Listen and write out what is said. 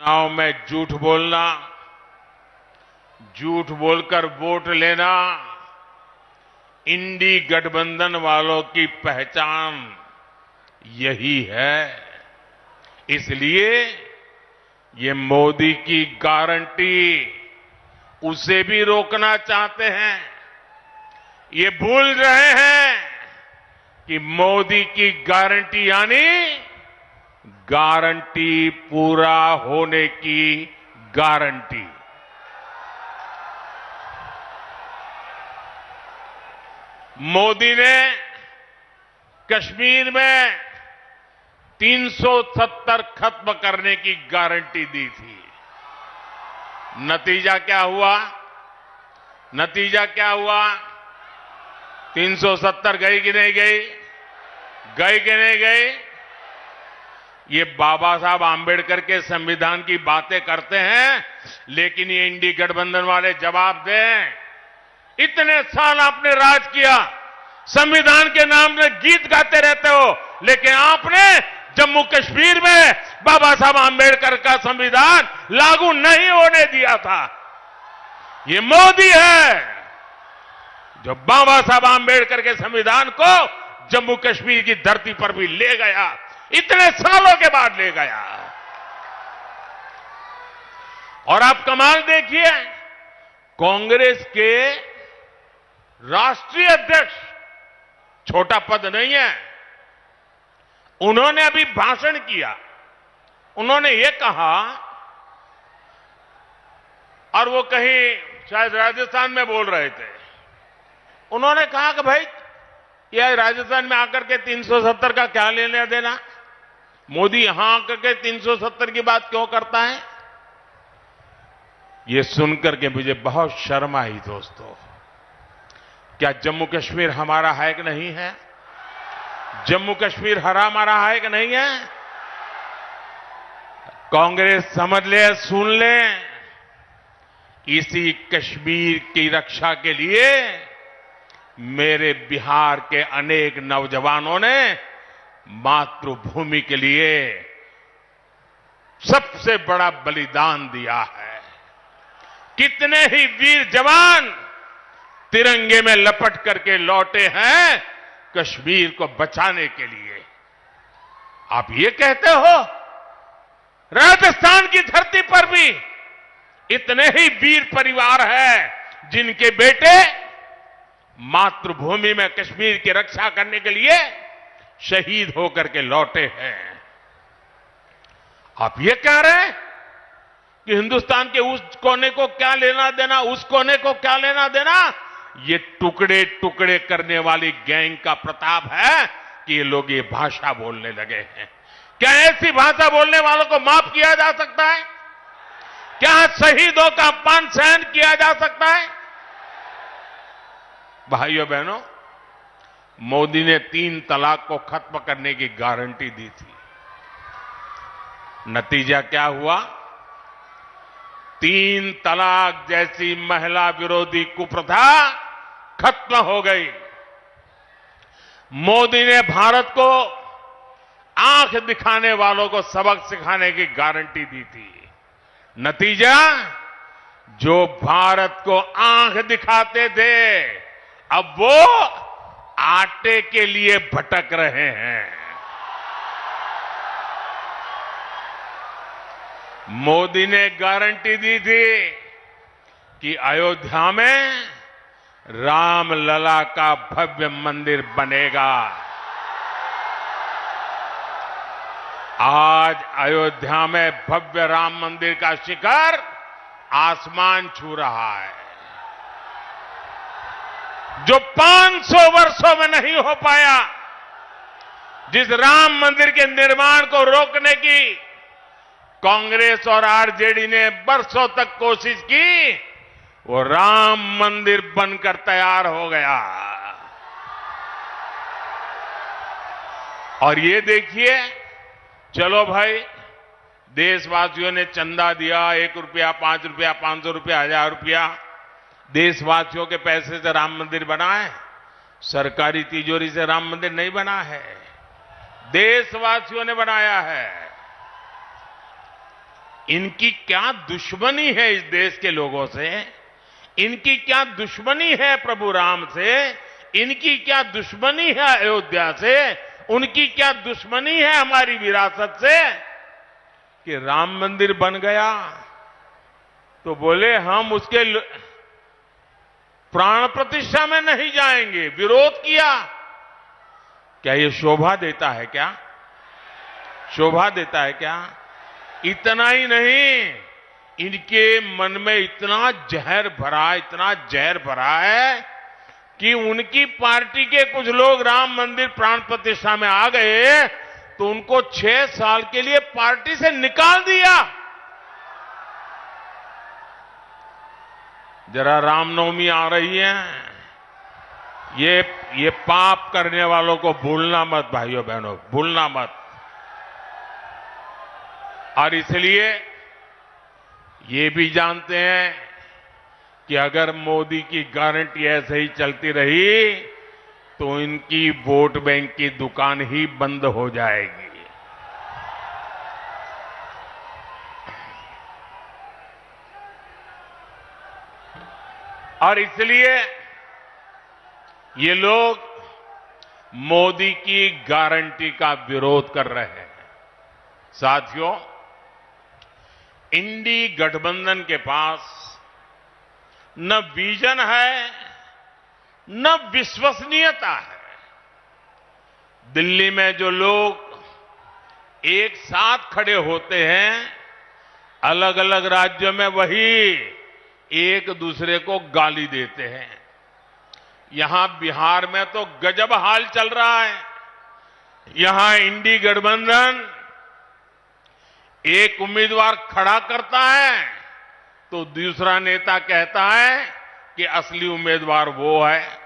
चुनाव में झूठ बोलना, झूठ बोलकर वोट लेना, इंडी गठबंधन वालों की पहचान यही है। इसलिए ये मोदी की गारंटी उसे भी रोकना चाहते हैं। ये भूल रहे हैं कि मोदी की गारंटी यानी गारंटी पूरा होने की गारंटी। मोदी ने कश्मीर में 370 खत्म करने की गारंटी दी थी। नतीजा क्या हुआ? नतीजा क्या हुआ? 370 गई कि नहीं गई? गई कि नहीं गई? ये बाबा साहब आंबेडकर के संविधान की बातें करते हैं, लेकिन ये इंडी गठबंधन वाले जवाब दें। इतने साल आपने राज किया, संविधान के नाम में गीत गाते रहते हो, लेकिन आपने जम्मू कश्मीर में बाबा साहब आंबेडकर का संविधान लागू नहीं होने दिया था। ये मोदी है जो बाबा साहब आंबेडकर के संविधान को जम्मू कश्मीर की धरती पर भी ले गया, इतने सालों के बाद ले गया। और आप कमाल देखिए, कांग्रेस के राष्ट्रीय अध्यक्ष, छोटा पद नहीं है, उन्होंने अभी भाषण किया। उन्होंने ये कहा, और वो कहीं शायद राजस्थान में बोल रहे थे, उन्होंने कहा कि भाई यह राजस्थान में आकर के 370 का क्या लेना देना, मोदी यहां आकर के 370 की बात क्यों करता है। ये सुनकर के मुझे बहुत शर्म आई। दोस्तों, क्या जम्मू कश्मीर हमारा है कि नहीं है? जम्मू कश्मीर हमारा है कि नहीं है? कांग्रेस समझ ले, सुन ले, इसी कश्मीर की रक्षा के लिए मेरे बिहार के अनेक नौजवानों ने मातृभूमि के लिए सबसे बड़ा बलिदान दिया है। कितने ही वीर जवान तिरंगे में लपट करके लौटे हैं कश्मीर को बचाने के लिए। आप ये कहते हो राजस्थान की धरती पर भी इतने ही वीर परिवार हैं जिनके बेटे मातृभूमि में कश्मीर की रक्षा करने के लिए शहीद होकर के लौटे हैं। आप ये कह रहे हैं कि हिंदुस्तान के उस कोने को क्या लेना देना, उस कोने को क्या लेना देना। ये टुकड़े टुकड़े करने वाली गैंग का प्रताप है कि ये लोग ये भाषा बोलने लगे हैं। क्या ऐसी भाषा बोलने वालों को माफ किया जा सकता है? क्या शहीदों का अपमान सहन किया जा सकता है? भाइयों बहनों, मोदी ने 3 तलाक को खत्म करने की गारंटी दी थी। नतीजा क्या हुआ? 3 तलाक जैसी महिला विरोधी कुप्रथा खत्म हो गई। मोदी ने भारत को आंख दिखाने वालों को सबक सिखाने की गारंटी दी थी। नतीजा, जो भारत को आंख दिखाते थे, अब वो आटे के लिए भटक रहे हैं। मोदी ने गारंटी दी थी कि अयोध्या में रामलला का भव्य मंदिर बनेगा। आज अयोध्या में भव्य राम मंदिर का शिखर आसमान छू रहा है, जो 500 वर्षों में नहीं हो पाया। जिस राम मंदिर के निर्माण को रोकने की कांग्रेस और आरजेडी ने बरसों तक कोशिश की, वो राम मंदिर बनकर तैयार हो गया। और ये देखिए, चलो भाई, देशवासियों ने चंदा दिया, 1 रुपया, 5 रुपया, 500 रुपया, 1000 रुपया, देशवासियों के पैसे से राम मंदिर बना है। सरकारी तिजोरी से राम मंदिर नहीं बना है, देशवासियों ने बनाया है। इनकी क्या दुश्मनी है इस देश के लोगों से, इनकी क्या दुश्मनी है प्रभु राम से, इनकी क्या दुश्मनी है अयोध्या से, उनकी क्या दुश्मनी है हमारी विरासत से कि राम मंदिर बन गया तो बोले हम उसके प्राण प्रतिष्ठा में नहीं जाएंगे, विरोध किया। क्या ये शोभा देता है क्या? शोभा देता है क्या? इतना ही नहीं, इनके मन में इतना जहर भरा है कि उनकी पार्टी के कुछ लोग राम मंदिर प्राण प्रतिष्ठा में आ गए तो उनको 6 साल के लिए पार्टी से निकाल दिया। जरा रामनवमी आ रही है, ये पाप करने वालों को भूलना मत भाइयों बहनों, भूलना मत। और इसलिए ये भी जानते हैं कि अगर मोदी की गारंटी ऐसे ही चलती रही तो इनकी वोट बैंक की दुकान ही बंद हो जाएगी। और इसलिए ये लोग मोदी की गारंटी का विरोध कर रहे हैं। साथियों, इंडी गठबंधन के पास न विजन है न विश्वसनीयता है। दिल्ली में जो लोग एक साथ खड़े होते हैं, अलग अलग राज्यों में वही एक दूसरे को गाली देते हैं। यहां बिहार में तो गजब हाल चल रहा है। यहां इंडी गठबंधन एक उम्मीदवार खड़ा करता है तो दूसरा नेता कहता है कि असली उम्मीदवार वो है।